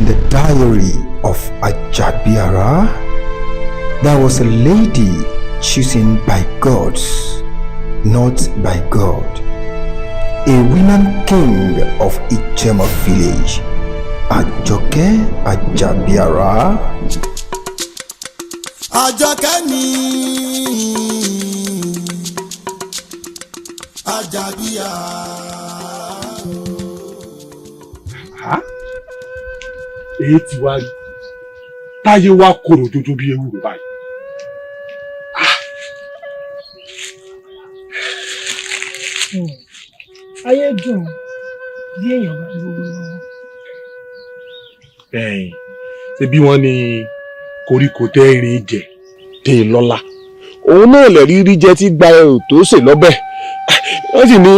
In the diary of Ajabiara, there was a lady chosen by gods, not by God. A woman king of Ijema village, Ajoke Ajabiara. Ajoke ni Ajabiara. Èyí ti wá rí táyé wá korò dodo bí ewúro báyìí. Ayé dùn bí èèyàn bá lówó lọ́wọ́. Ṣé bí wọ́n ní koríko tẹ́ irin jẹ tẹ́ lọ́lá òun náà lè rí jẹ tí gba ẹrù tó ṣe lọ́bẹ̀ wọ́n sì ní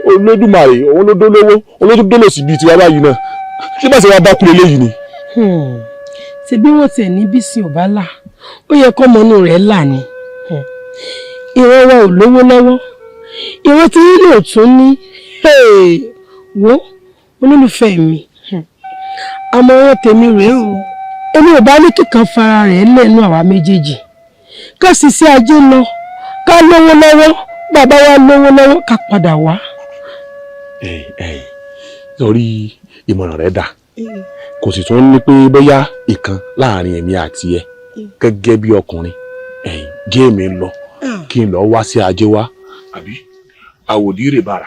Olódùmarè òun ló dólówó òun ló dólò sí bíi tiwa báyìí náà ṣé bá ṣe wá bá kúrò léyìí ni. Ṣé bí wọ́n tiẹ̀ ní bísí ò bá là ó yẹ kọ́ ọmọ rẹ̀ là ni. Ìran wa ò lówó lọ́wọ́ ìran tí yín lè tún ní wo olólùfẹ́ mi àmọ̀ràn tèmi rèé o èmi ò bá ní kíkan fara rẹ̀ lẹ́nu àwa méjèèjì ká sì sí ajé lọ ká lówó lọ́wọ́ bàbá wa lówó lọ́wọ́ ká padà wá. Sórí ìmọ̀ràn rẹ̀ dà kò sì tún ní pé bóyá ìkan láàrin èmi àti ẹ gẹ́gẹ́ bí ọkùnrin jẹ́ èmi lọ kí n lọ wá sí ajé wá àbí àwòdì rè bàrà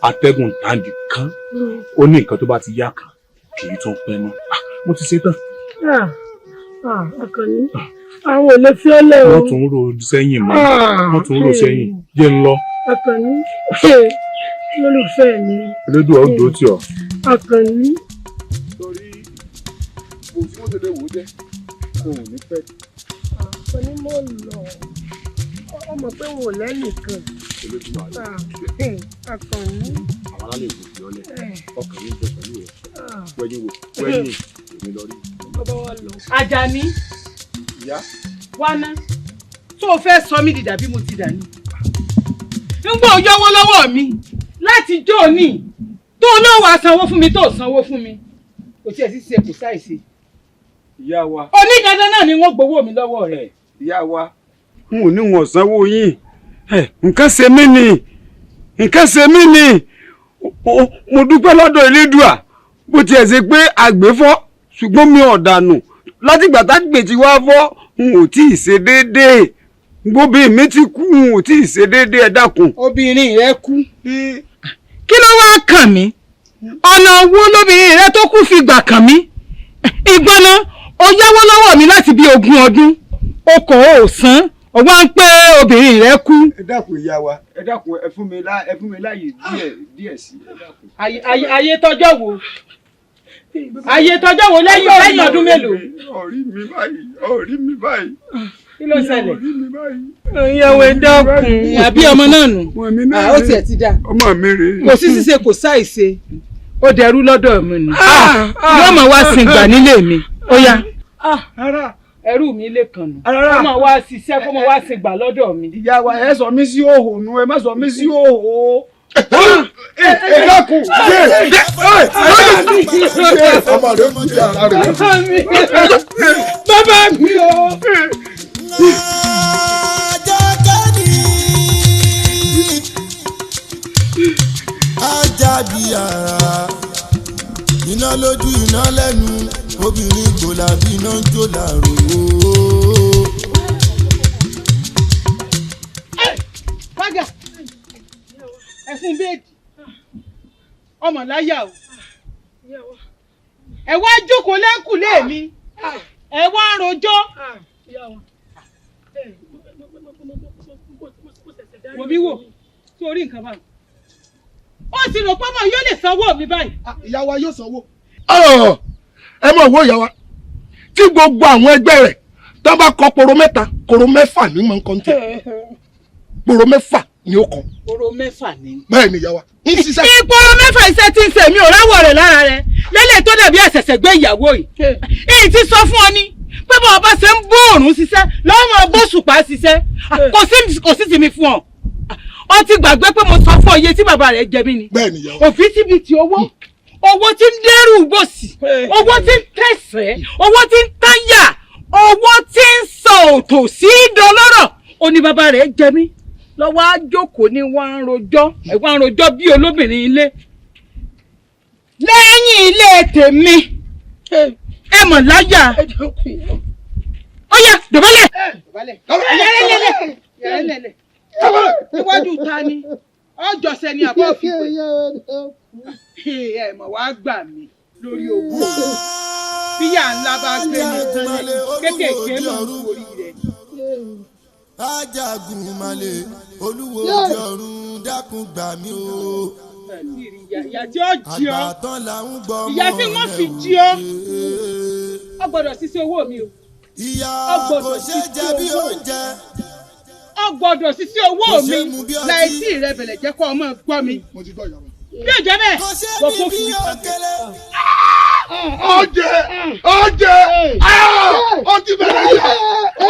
atẹ́gùn tàǹdì kan ó ní nǹkan tó bá ti yá kan kì í tún pẹ́ mọ́ mo ti ṣe tán. Àkànní àwọn ò lè fi ọ́ lẹ̀ o. wọ́n tún rò sẹ́yìn mọ́ wọ́n tún rò sẹ́yìn jẹ́ ń lọ. Àkànní lólùfẹ́ mi. Elédùn ọ̀dọ́ tí ọ. Àkànní. Torí kò sí wọ́n tẹ̀lé wò ó jẹ́ kò ní pẹ́. Àkànní mo lọ ọmọ pé wọn ò lẹ́nìkan. Àkànní. Àwọn alálẹ̀ ìbò fi ọlẹ̀ ọkàn mi jẹ pẹ̀lú rẹ̀ wẹ́yìn wò wẹ́yìn èmi lọ rí. Bàbá wa lọ. Àjàní. Ìyá. Wá ná tó o fẹ́ sọ mí dìdà bí mo ti dà ní. ń gbọ́ yọwọ́ lọ́wọ́ mi láti jó ní tó náà wàá sanwó fún mi tó sanwó fún mi kò tiẹ̀ sí ṣe kò sáìsì. Ìyá wa. Onídandan náà ni wọ́n gbowó mi lọ́wọ́ rẹ̀. Ìyá wa n ò ní wọn sanwó yín nǹkan ṣe mí ni nǹkan ṣe mí ni mo dúpẹ́ lọ́dọ̀ Elédùà bó tiẹ̀ ṣe pé àgbẹ̀fọ́ ṣùgbọ́n mi ò dànù látìgbà tágbè tí wá fọ́ n ò tí ì ṣe déédéé gbóbi mi ti kú n ò tí ì ṣe déédéé ẹ dákun. Obìnrin rẹ kú kí ló wá kàn mí ọ̀nà wo lóbìnrin rẹ tó kú fi gbà kàn mí ìgbọ́nà ó yáwó lọ́wọ́ mi láti bí 20 ọdún o kò ó san ó wá ń pé obìnrin rẹ kú. Ẹ dákun ìyá wa ẹ dákun ẹ fún mi láàyè díẹ̀ sí ẹ dákun. Ayé tọjọ́ wo ayé tọjọ́ wo lẹ́yìn ọdún mélòó. Orí mi báyìí. Kí ló ṣẹlẹ̀. Orí mi báyìí. Ìyàwó ẹ dákun àbí ọmọ náà nù. Ó tiẹ̀ ti dá. Ọmọ mi rèé. Kò sí ṣíṣe kò sáìṣe ó dẹrú lọ́dọ̀ mi nù. Yóò máa wá sin gbà nílé mi ó yá. Ẹrú mi lè kàn nù. Kó máa wá ṣiṣẹ́ kó máa wá sin gbà lọ́dọ̀ mi. Ìyá wa ẹ sọ mí sí òhò nu ẹ má sọ mí sí òhò. Ẹ dákun. Ọmọ rẹ̀ kú sí ara rẹ̀. Bàbá mi o. Ajabiara iná lójú iná lẹ́nu obìnrin gbòòlà bí iná ń jó làrò. Bága ẹ̀fún bẹ́ẹ̀dì ọmọ láyà o ẹ wá jókòó lẹ́kùlé mi ẹ wá rojọ́ wò mí wò sórí nǹkan báyìí ó sì rò pọ́nmọ́ yóò lè sanwó mi báyìí. Ìyá wa yóò sanwó. Ẹ mọ̀ wo ìyá wa tí gbogbo àwọn ẹgbẹ́ rẹ̀ tó bá kọ poro 3 poro 4 ní mọ̀ nǹkan tẹ̀ poro 4 ni ó kọ. Poro 6 ni. Bẹ́ẹ̀ ni ìyá wa. Ìporo 6 iṣẹ́ tí ń ṣe mi ò ráwọ̀ rẹ̀ lára rẹ̀ lélẹ̀ tó dàbí àṣẹ̀ṣẹ̀ gbé ìyàwó yìí. Èyí ti sọ fún ọ ní pé bọ́n ọba ṣe ń bó òrùn ṣiṣẹ́ lọ́wọ́ máa bó ṣùpá ṣiṣẹ́ kò sí tìmí fún ọ. Ó ti gbàgbé pé mo sọ fún ọ iye tí bàbá rẹ̀ jẹ mí ni. Bẹ́ẹ̀ ni ìyá wa. Òfítíbitì owó owó tí ń dẹ́rù bòsì owó tí ń tẹ̀sẹ̀ owó tí ń táyà owó tí ń sọ òtò sí ìdánlọ́rọ̀ ó ní bàbá rẹ̀ jẹ mí lọ́wọ́ á jókòó ní wọ́n ń rojọ́ bí olóbìnrin ilé lẹ́yìn ilé tèmi ẹ mọ̀ láyà ọ̀yà dọ̀bálẹ̀ níwájú ta ni ọjọ́ sẹ́ni àbọ̀ fi pé ẹ mọ̀ wá gbà mí lórí owó bíyà ńlá bá gbé mi tán kéékèèké mọ̀ orí rẹ̀. ajagun malè olúwo di ọ̀run dákun gbà mí o. ìyá tí ó jí ọ àgbàtàn là ń gbọ́ ọmọ ìyá tí wọ́n fi jí ọ ọ gbọ́dọ̀ ṣiṣẹ́ owó mi o. ìyá kò ṣe jẹ bí oúnjẹ. ọ gbọ́dọ̀ ṣiṣẹ́ owó mi láì tí rẹ bẹ̀lẹ̀ jẹ́ kó ọmọ gbọ́ mi. bí ìjọ bẹ́ẹ̀ wọ́n kó fún mi. ọjẹ ọtí bẹ̀rẹ̀ yà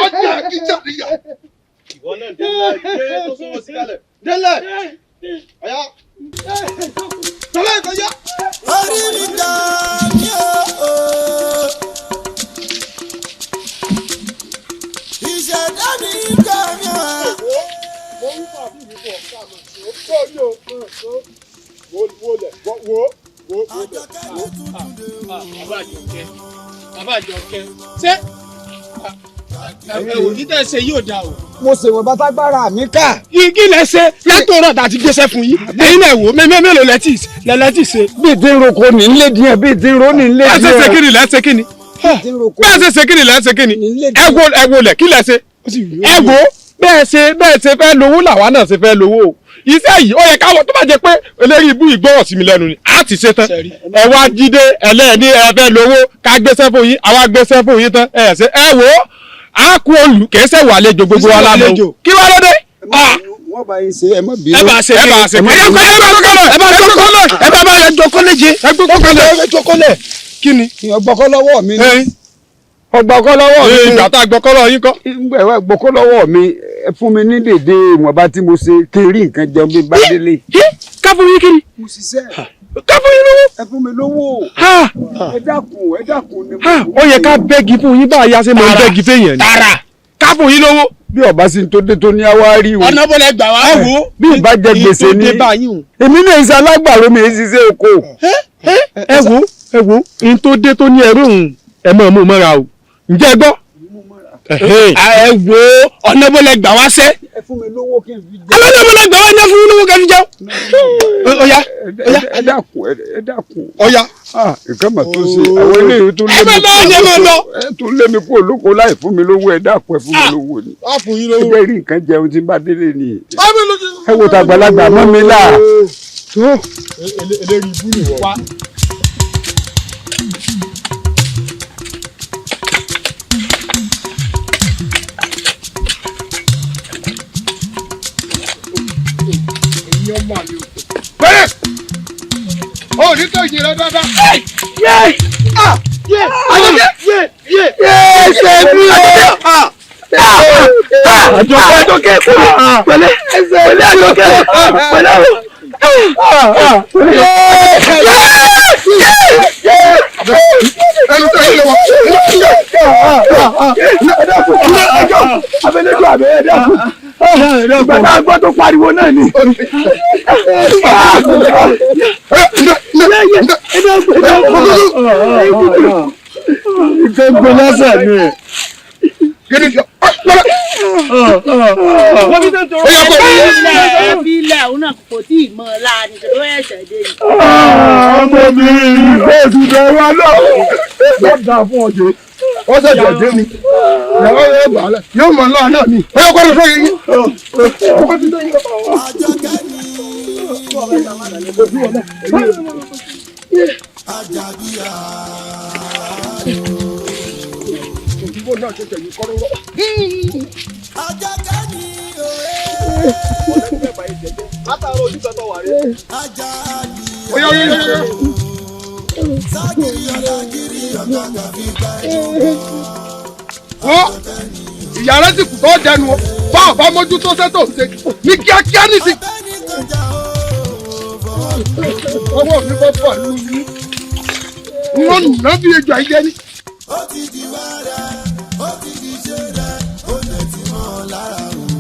ọjẹ kíjà níyà. ìwọ náà délẹ̀ tó súnmọ́ sí kálẹ̀ délẹ̀ ọ̀yá tọ́lá ìkọjá. orí mi gbà mí o. ìṣẹ̀dá mi gbà mí o. Bàbá Àjọkẹ́ ṣé ẹ̀wò ní tẹ́ ṣe yóò dá o. mo ṣèwọ̀n bá tágbára mi ká. kí lẹ ṣe látọ̀rọ̀ àti gbéṣẹ́ fún yín ẹ̀yin náà wò mélòó lẹ́tì ṣe. bíi tí ń roko ní ilé díẹ̀ bíi tí ń ro ní ilé díẹ̀. ẹ ṣe kíni lẹ́sẹ̀ kíni bẹ́ẹ̀ ṣe kíni lẹ́sẹ̀ kíni ẹ wo lẹ̀ kí lẹ ṣe ẹ wo bẹ́ẹ̀ ṣe fẹ́ lówó làwa náà ṣe fẹ́ lówó iṣẹ́ yìí ó yẹ káwọn tó bá jẹ pé eléyìí ibú ìgbọ́rọ̀ sí mi lẹ́nu ni a ti ṣe tán ẹ wá jíde ẹlẹ́ẹ̀ni ẹ fẹ́ lówó ká gbéṣẹ́ fún yín àwa gbéṣẹ́ fún yín tán ẹ ṣe ẹ wò ó a kú olù kìí ṣe wà àlejò gbogbo wa lábẹ́ kí wá lóde. wọ́n bá yín ṣe ẹ má bí. ẹ bá ṣe ẹ bá jókòó kí ni. ọgbọ́kọ́ lọ́wọ́ mi ni. ọgbọ́kọ́ lọ́wọ́ mi. ìgbà tá a gbọ́kọ́ lọ́wọ́ yín kọ́. gbọ́kọ́ lọ́wọ́ mi ẹ fún mi ní dèdè ìwọ̀nba tí mo ṣe kiri nǹkan jẹun bí bá délé. ká fún yín kiri. mo ṣiṣẹ́. ká fún yín lówó. ẹ fún mi lówó. ẹ dákun ni. ó yẹ ká bẹ́gi fún yín bá a yá sí mo ń bẹ́gi fẹ́yàn ni. tààrà ká fún yín lówó. bí ọba sí tó dé tó ní àwárí o. ọ̀nà bọ́lẹ̀ gbà wá wò. bí ìbá jẹ gbèsè ni èmi náà ṣe alágbàro mi ń ṣiṣẹ́ oko. ẹ wo n tó dé tó ní ẹrú òun ẹ mọ̀ mú mọ́ra o ǹjẹ́ ẹ gbọ́. ẹ wo ọ̀nà bọ́lẹ̀ gbà wá sẹ́. ẹ fún mi lówó kí n fi jẹ. ọ̀nà bọ́lẹ̀ gbà wá ní ẹ fún mi lówó kí n fi jẹun. ọ̀ya ẹ dákun. ọ̀ya. nǹkan mà tó ṣe àwọn eléyìí tó lé mi kú olóko láì fún mi lówó ẹ dákun ẹ fún mi lówó ni. a fún yín lówó. ẹ rí nǹkan jẹun tí n bá délé ni. ẹ wo tàgbàlagbà mọ́ mi là. eléyìí ibú ni wọ́n. bẹ́ẹ̀ o ní tó yìí rẹ dáadáa. ṣe bí o. Àjọkẹ́ pẹ̀lẹ́ Àjọkẹ́ gbàdá gbọ́ tó pariwo náà ni. Ìgbẹ́gbẹ́ lásán ni. Ẹ̀fílẹ̀ òun náà kò tí ì mọ̀ ọ́ láàrin tó ló ẹ̀ṣẹ̀ dé ni. Ọmọ mi ìfẹ́ ìdúdọ̀ wa náà. Ó dà fún ọjọ́. Ó ṣẹ̀ṣẹ̀ dé ni. Ìyàwó yóò gbà á lẹ̀. Yóò mọ̀ náà náà ni. Ó yẹ kó lọ sóyè yín. Àjàbíyà. Òdìbò náà ṣẹ̀ṣẹ̀ yìí kọ́ lọ́wọ́. Àjàkẹ́ ni òye. Látàrọ ojúbẹ tó wà rí. Àjàbíyà. Oya. Ságìrì ọ̀làgìrì ọ̀gàgà fi gba ẹ̀jọ̀. Ìyá rẹ sì kù tó dẹnu o. Bá ọ̀bá mójú tó sẹ́tò ṣe ní kíákíá nìsí. Abẹ́ni kọjá o. Ọwọ́ mi bọ́ fà lóyún. wọ́n nù náà bí ejò àìjẹ́ ni. ó ti di wàrà ó ti di ṣe rẹ̀ ó lè ti mọ́ ọ lára o.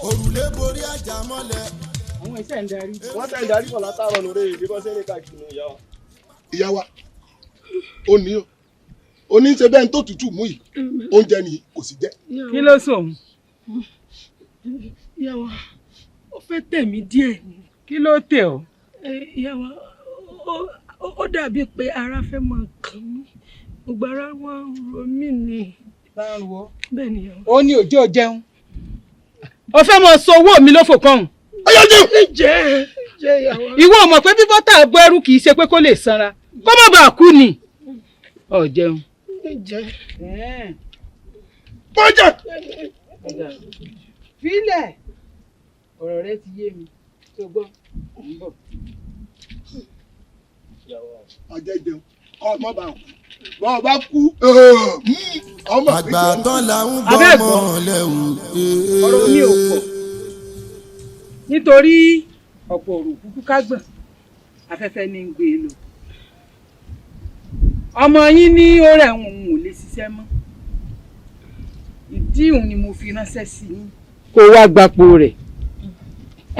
òrùlé borí ajá mọ́lẹ̀. àwọn iṣẹ́ ń darí. wọ́n tẹ̀ ń darí kọ̀ látàrọ̀ lórí èdè bọ́ sẹ́lẹ̀ káàkiri ìyá wa. ìyá wa ó ní o oníṣe bẹ́ẹ̀ tó tútù mú yìí oúnjẹ ni kò sì jẹ́. kí ló sùn. ìyá wa ó fẹ́ tẹ̀ mí díẹ̀ ni. kí ló tẹ̀ ọ́. ìyá wa ó dàbí pé ara fẹ́ máa kàn mí gbogbo ara wọn ń ro mí ni. báwo. bẹ́ẹ̀ ni ìyá wa. ó ní òjò jẹun. o fẹ́ mọ sọ owó mi lófò kan. jẹ́ ìyàwó. ìwọ mọ̀ pé bí bọ́tà bọ́ ẹrú kì í ṣe pé kó lè sanra kó má bàa kú ni. ọ jẹun. jẹ́. bọ́jà. fílẹ̀ ọ̀rọ̀ rẹ ti yé mi tó gbọ́ ń bọ̀. ọjọ́ jẹun ọmọ bá wọn bọ́ọ̀ bá kú ọmọ àgbà tán là ń bọ́ mọ́ lẹ́wù. ọ̀rọ̀ mi ò pọ̀ nítorí ọ̀pọ̀ òrò kúkú kágbọ̀n afẹ́fẹ́ ní ń gbé e lọ. ọmọ yín ní ó rẹ̀ òun ò lè ṣiṣẹ́ mọ́ ìdí òun ni mo fi ránṣẹ́ sí yín. kó wá gbapò rẹ̀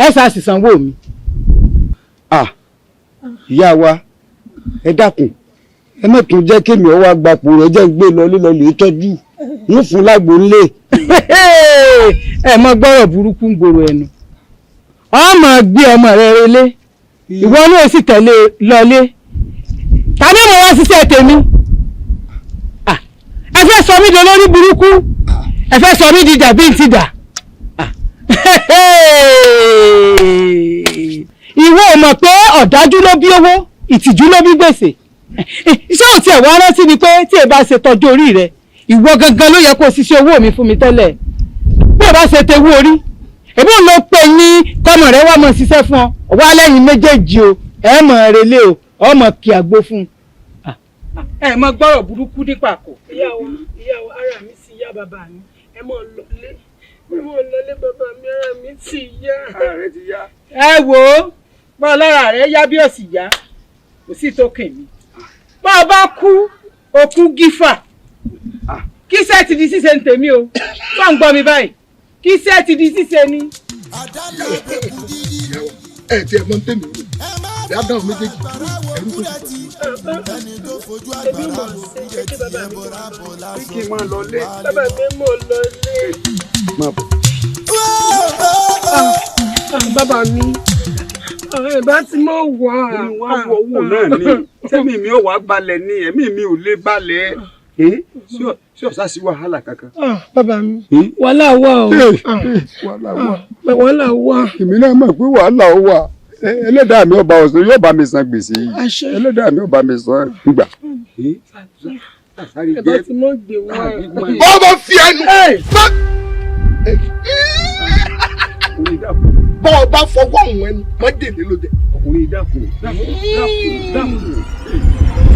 ẹ ṣáàṣì sanwó mi. ìyá wa ẹ dákun ẹ má tún jẹ́ kémi ọwọ́ agbapò rẹ̀ jẹ́ ń gbé lọ lílọ lè tọ́jú ń fún lágbo ńlé. ẹ mọ gbọ́rọ̀ burúkú ń gbòòrò ẹnu ọmọ gbé ọmọ rẹ relé ìwọ náà sì tẹ̀lé lọlé ta ni mo wá ṣiṣẹ́ tèmi ẹ fẹ́ sọ mí di olórí burúkú ẹ fẹ́ sọ mí di dàbí ti dà ìwọ ò mọ̀ pé ọ̀dájú ló bí owó ìtìjú ló bí gbèsè iṣẹ́ òtí ẹ̀ wá rántí ni pé tí ẹ bá ṣe tọ́jú orí rẹ ìwọ gangan ló yẹ kó ṣiṣẹ́ owó mi fún mi tẹ́lẹ̀ bí ẹ bá ṣe tewú orí èbí òun ló pè ní kọ́mọ rẹ wá mọ̀ ṣiṣẹ́ fún ọ wá lẹ́yìn méjèèjì o ẹ mọ̀ relé o ọmọ kí àgbo fún un. ẹ mọ gbọ́rọ̀ burúkú nípa kò. ìyàwó ara mi ti yá bàbá mi ẹ mọ̀ lọlé bàbá mi ara mi ti yá. ara rẹ ti yá. ẹ wò ó bá ọlọ́ra rẹ yá bí òsì yá kò sí tó kàn mí bá ọ bá kú òkú gífà kí sẹ́ẹ̀ ti di ṣíṣe ń tèmi o bá ń gbọ́ mi báyìí kí sẹ́ẹ̀ ti di ṣíṣe ni. ẹ tiẹ̀ mọ̀ ń tẹ̀mí o ìyá dáhùn méjèèjì ẹ̀rú tó ti kí n máa lọ lé. bàbá mi mọ̀ lọ lé. máa bọ̀. bàbá mi ẹ̀bá tí mo wà. wá wọ owó náà ni sẹ́mi mi ò wá balẹ̀ ni ẹ̀mí mi ò lè balẹ̀ sí ọ̀sá sí wàhálà kankan. bàbá mi wàhálà wà o. wàhálà wà. èmi náà mọ̀ pé wàhálà ó wà ẹlẹ́dàá mi ọba ọ̀sán yóò bá mi san gbèsè yìí ẹlẹ́dàá mi ọba mi san gbà. ẹ̀bá tí mo gbé wá. ọmọ fi ẹnu. bọ́ ọ bá fọwọ́ òun ẹnu má dèlé ló jẹ. ọkùnrin dákun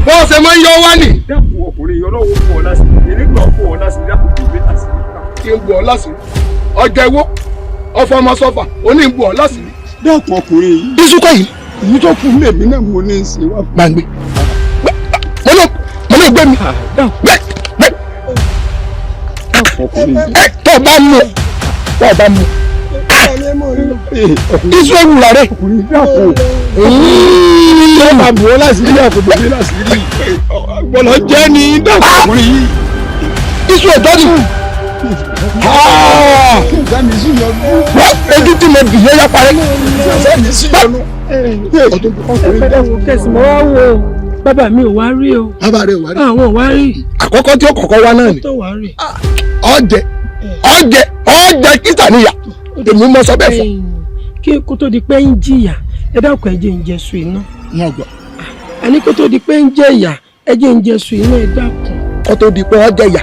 bọ́ ọ ṣe máa ń yọ wá nì. dákun ọkùnrin yọ lọ́wọ́ fún ọ lásìkò nígbà fún ọ lásìkò dákun kì í gbé lásìkò. kí n bù ọ lásìkò ọjà ìwọ ọfọ ọmọ sọfà oní ń bù ọ lásìkò. dákun ọkùnrin yìí. bísúkọ yìí. èyí tó kù lèmi náà mo ní í ṣe wá. gbàngbé mo ló gbé mi. ọkùnrin yìí. tó o bá mú iṣu ewu la rẹ. ọkùnrin dákun. yóò máa bù ọ lásìkò dákun bèbè lásìkò. gbọ́dọ̀ jẹ́ ni dákun. ọkùnrin yìí. iṣu ẹ̀dọ́ ni. ojú tí mo bì yẹn yá parẹ́. kẹsìmọ́ wá wò ó bàbá mi ò wá rí o. bàbá rẹ ò wá rí. àwọn ò wá rí. àkọ́kọ́ tí ó kọ́kọ́ wá náà ni. tó wá rí. ọ̀jẹ̀ kíta níyà èmi mọ sọ bẹ́ẹ̀ fún. kí kó tó di pé ń jìyà ẹ dákun ẹ jẹ́ ń jẹ sùn iná. wọn gbọ́. àní kó tó di pé ń jẹ ìyà ẹ jẹ́ ń jẹ sùn iná ẹ dákun. kó tó di pé wọ́n jẹ ìyà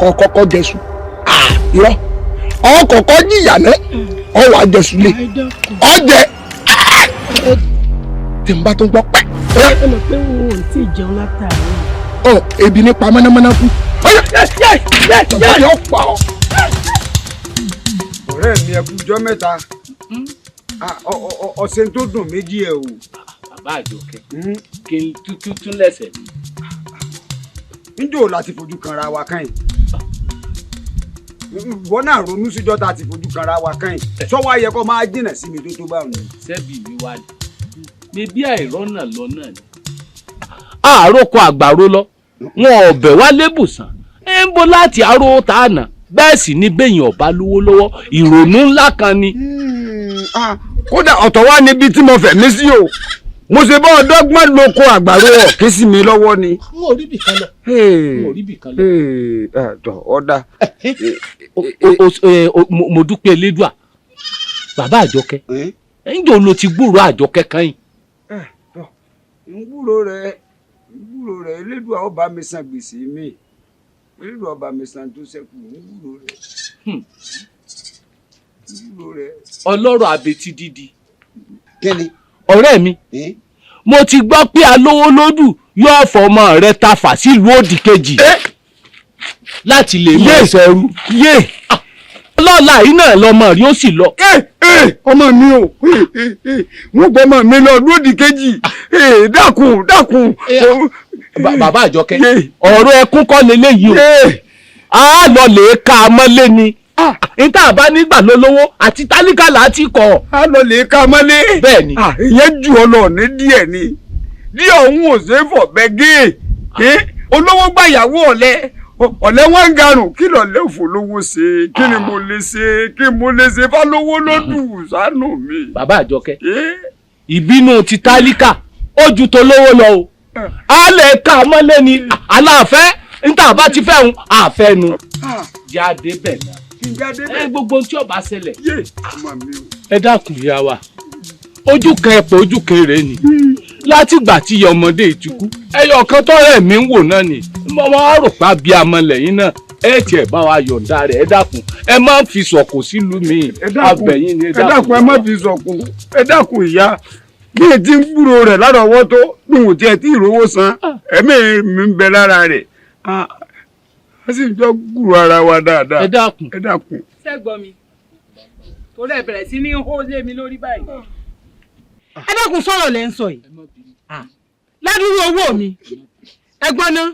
kọ́ kọ́kọ́ jẹ sùn. irọ́ ọ kọ́kọ́ jìyà náà ọ wà jẹ sùn lé ọ̀jẹ̀ tí n bá tún gbọ́ pẹ́. ẹ mọ̀ pé wọn ò tí ì jẹun látàrí. ebi ní pa mọ́nàmọ́ná kú. yóò pa ọ́. ọ̀rẹ́ mi ẹ kú ọjọ́ mẹ́ta ọ̀sẹ̀ tó dùn méjì ẹ o. bàbá Àjọkẹ́ kí n tún lẹ́sẹ̀. níjó láti fojú kanra wa kàn yìí wọ́n náà ronú síjọ́ tá a ti fojú kanra wa kàn yìí sọ́wọ́ ayẹ kó máa jìnà sí mi tó bá wọn. sẹ́bì mi wá ní bíbí àìrọ́nà lọ náà ni. àáròkọ àgbàro lọ wọn ọbẹ̀ wá lébùsàn ń bọ̀ láti àárò tàànà bẹ́ẹ̀ sì ni bẹ́yìn ọ̀bá lówó lọ́wọ́ ìrònú ńlá kan ni. kódà ọ̀tọ̀ wá níbi tí mo fẹ̀mí sí o mo ṣe bá ọdọ́gbọ́n lóko àgbàro ọ̀ kí sì mi lọ́wọ́ ni. n ò rí bìkan lọ. n ò rí bìkan lọ. ọ̀dà. mo dúpẹ́ Elédùà bàbá Àjọkẹ́ ǹjẹ́ lo ti gbúròó Àjọkẹ́ kan yìí. ń gbúròó rẹ̀ Elédùà ó bá mi san gbèsè mi Elédùà ó bá mi san tó ṣẹ́kù ń gbúròó rẹ̀. ọlọ́rọ̀ àbètí dídì. kí ni. ọ̀rẹ́ mi mo ti gbọ́ pé alówó lódù yóò fọmọ rẹ ta fà sílùú òdì kejì láti lè mú ẹsẹ̀ rú. lọ́la yìí náà lọmọ rí ó sì lọ. ọmọ mi o wọ́n gbọ́ ọmọ mi lọ lódì kejì dákun. bàbá Àjọkẹ́ ọ̀rọ̀ ẹkún kọ́ leléyìí o a lọ lè ka mọ́lé ni níta bá nígbà lólówó àti tálíkà láti kọ. a lọ lè ka mọ́lé. bẹ́ẹ̀ni. ìyẹn jù ọ lọ ní díẹ̀ ni díẹ̀ òun ò ṣe é fọ̀bẹ gé olówó gbàyàwó ọ̀lẹ wọn ń garùn kí lọ́lẹ́ òfòlówó ṣe kí ni mo lè ṣe fálówó lódù ṣàánú mi. bàbá Àjọkẹ́ ìbínú ti tálíkà ó ju tó lówó lọ o a lè ka mọ́lé ni aláàfẹ́ níta bá ti fẹ́ hun àfẹ́nu jáde bẹ̀ náà. gbogbo tí ọba ṣẹlẹ̀. ẹ dákun ìyá wa ojú kan ẹ̀pọ̀ ojú kan èrè ni látìgbà tí ìyá ọmọdé ti kú ẹyọ kan tọrẹ mi ń wò náà ni mo máa rò pa bí amọ̀lẹ́yìn náà ẹ tiẹ̀ bá wa yọ̀ǹda rẹ̀ ẹ dákun ẹ má fi sọ̀kò sílùú mi abẹ̀yìn ni ẹ dákun. ẹ má fi sọ̀kò ẹ dákun ìyá bí etí ń gbúrò rẹ̀ lárọ̀ọ́wọ́tó lóhùn tí ẹ ti rówó san ẹ̀mí mi ń bẹ lára rẹ̀ a sì jọ gbúrò ara wa dáadáa. ẹ dákun. sẹ́gbọ́n mi torí ẹ bẹ̀rẹ̀ sí ní hó lé mi lórí báyìí. ẹ dákun sọ̀rọ̀ lẹ́ ń sọ yìí ládùúgbò owó mi ẹ̀gbọ́n náà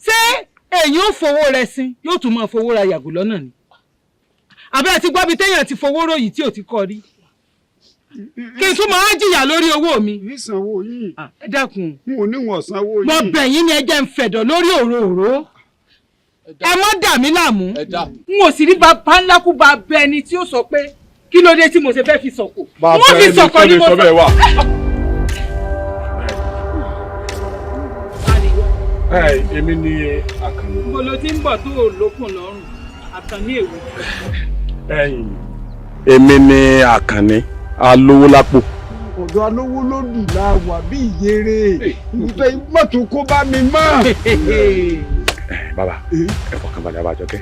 ṣé èyí ò fowó rẹ̀ sí yóò tún máa fowó ra yàgò lọ́nà ni àbẹ́ ti gbọ́ bí téèyàn ti fowó ròyìn tí ò ti kọ́ rí kí n tún máa jìyà lórí owó mi. ìsanwó yìí. ẹ dákun. n ò ní wọn sanwó yìí. mo bẹ̀ yín ni ẹ jẹ́ ń fẹ̀dọ̀ lórí òróró ẹ mọ́ dà mí láàmú n ò sì rí bàbá ńlá kú bá bẹ ẹni tí ó sọ pé kí ló dé tí mo ṣe fẹ́ fi sọ̀kò. wọ́n fi sọ̀kò ni mo sọ. èmi ni Àkànní. mo lo ti ń bọ̀ tó lókun lọ́rùn Àkànní èwo. èmi ni Àkànní alówó lápò. ọ̀dọ̀ alówó ló dùn la wà bí ìyèrè nítorí mọ́tò kó bá mi mọ́. bàbá ẹ fọkàn balẹ̀ bàbá Àjọkẹ́.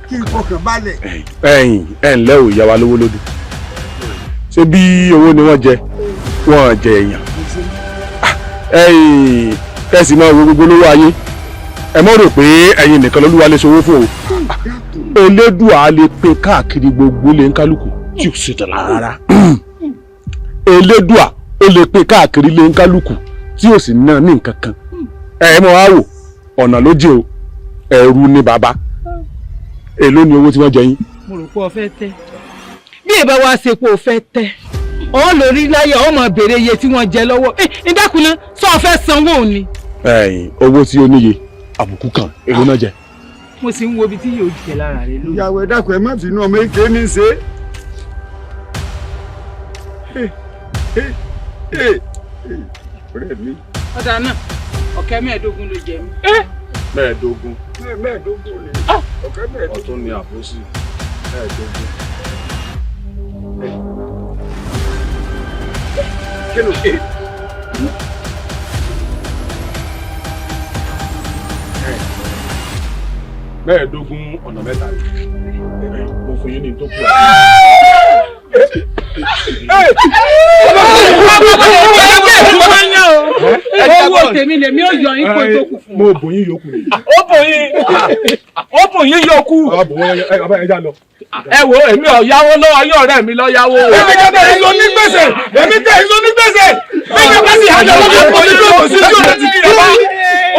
kí n fọkàn balẹ̀. ẹ ǹlẹ́ ò yá wa lówó lódù ṣé bí owó ni wọ́n jẹ wọ́n jẹ èèyàn kẹ́sì máa wo gbogbo lówó ayé ẹ mọ̀ rò pé ẹ̀yin nìkan lọ́lúwa lè ṣòwò fún o Elédùà lè pín káàkiri gbogbo lè ń kálukú tí ò sì tẹ̀lé rárá Elédùà ó lè pín káàkiri lè ń kálukú tí ò sì ná ní nǹkan kan ẹ mọ̀ wá wò ọ̀nà ló jẹ́ o ẹ̀rù ni bàbá èló ni owó tí wọ́n jẹ yín. mo rò pé o fẹ́ tẹ́ bí ìbá wa ṣe pé o fẹ́ tẹ́ ọ lórí láyà ọmọ béèrè iye tí wọ́n jẹ lọ́wọ́ ìdákùnà sọ fẹ́ sanwó ni. owó tí ó níye àbùkù kan èló náà jẹ. mo sì ń wo ibi tí yóò jẹ lára rẹ lónìí. ìyàwó ẹ dákun ẹ má bínú ọmọ èké ní í ṣe. ọ̀rẹ́ mi. ọ̀dà náà ọ̀kẹ́ mẹ́ẹ̀ẹ́dógún ló jẹ mí. mẹ́ẹ̀ẹ́dógún. mẹ́ẹ̀ẹ́dógún ni ọ̀kẹ́ mẹ́ẹ̀ẹ́dógún. ọ̀tún ni àbòsí mẹ́ẹ̀ẹ́dógún. kí ló ṣe? mẹ́ẹ̀ẹ́dógún ọ̀nà mẹ́ta rẹ̀ mo fún yín ní tó kù. owó tèmi lèmi ò yọ ipò tó kù fún. mo bò yín yòókù ni. ó bò yín yòókù. ẹ wo èmi ò yáwó lọ́wọ́ yín ọ̀rẹ́ mi lọ yáwó. èmi kẹ́tẹ́ ìlú ní gbèsè èmi tẹ́ ìlú ní gbèsè. bẹ́ẹ̀ bá sì hàlẹ̀ wọ́n kò ní kò sí tí ò lè ti di ẹ̀ bá.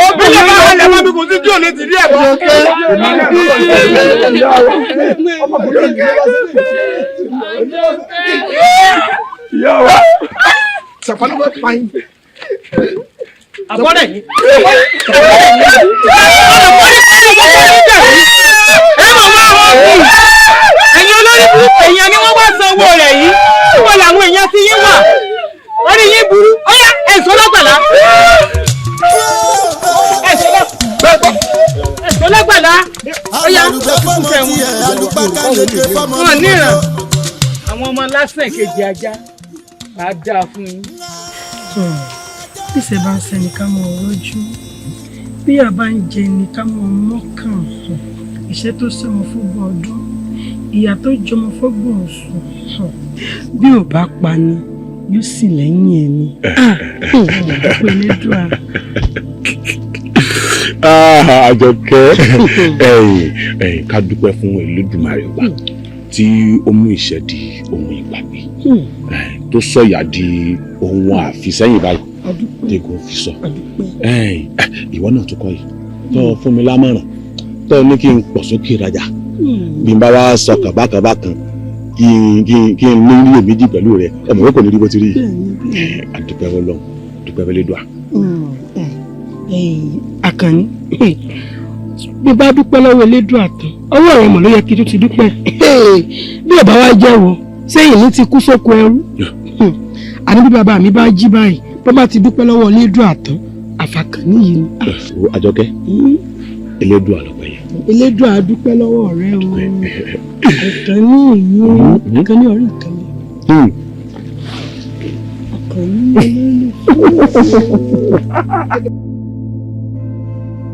obìnrin bá hàlẹ̀ wọ́n kò sí tí ò lè ti di ẹ̀ bá. Sàpàlùwẹ̀ fain. àbọ̀rẹ̀ yìí. ẹ̀yin olórí burúkú èèyàn ni wọ́n wá san owó rẹ̀ yìí tí wọ́n làwọn èèyàn ti yín wà orí yín burú ó yá ẹ̀sọ́ lọ́gbàlá ẹ̀sọ́ lọ́gbàlá ó yá wọn níran àwọn ọmọ lásán kejì ajá máa dáa fún yín. bíṣẹ́ bá ń sẹ́ni ká mọ ọ̀rọ̀jú bí àbá ń jẹ ni ká mọ mọ́kàn iṣẹ́ tó sọmọ fúgbọ̀n ọdún ìyá tó jọmọ fọ́gbọ̀n oṣù bí ò bá pa ni yóò sì lẹ́yìn ẹ̀mí ọ̀pọ̀ elédùà. Àjọkẹ́ ká dúpẹ́ fún Elédùmarè wa tí ó mú ìṣẹ́ di ohun ìgbàgbé tó sọ̀yà di ohun àfisẹ́yìn báyìí tẹ́gùn fi sọ. Ìwọ náà tó kọ́ yìí tó fún mi lámọ̀ràn tó ní kí n pọ̀ sókè rajà bí n bá wá sọ kàbákàbákan kí n ní ilé méjì pẹ̀lú rẹ̀ ọmọ ìwé kò ní rí bó ti rí àdúpẹ́ Ọlọ́run dúpẹ́ Elédùà. Àkànní bí bá dúpẹ́ lọ́wọ́ Elédùà tán ọwọ́ rẹ̀ mọ̀ ló yẹ kí tó ti dúpẹ́ bí ọba wa jẹ́wọ́ sẹ́yìn ní ti kú sóko ẹrú àní bí bàbá mi bá jí báyìí bó bá ti dúpẹ́ lọ́wọ́ Elédùà tán àfàkànní yìí ni. Àjọkẹ́ Elédùà lọ́pẹ́ yẹn. Elédùà dúpẹ́ lọ́wọ́ rẹ o Àkànní ìyún Àkànní ọ̀rẹ́ Àkànní Àkànní olólùfẹ́.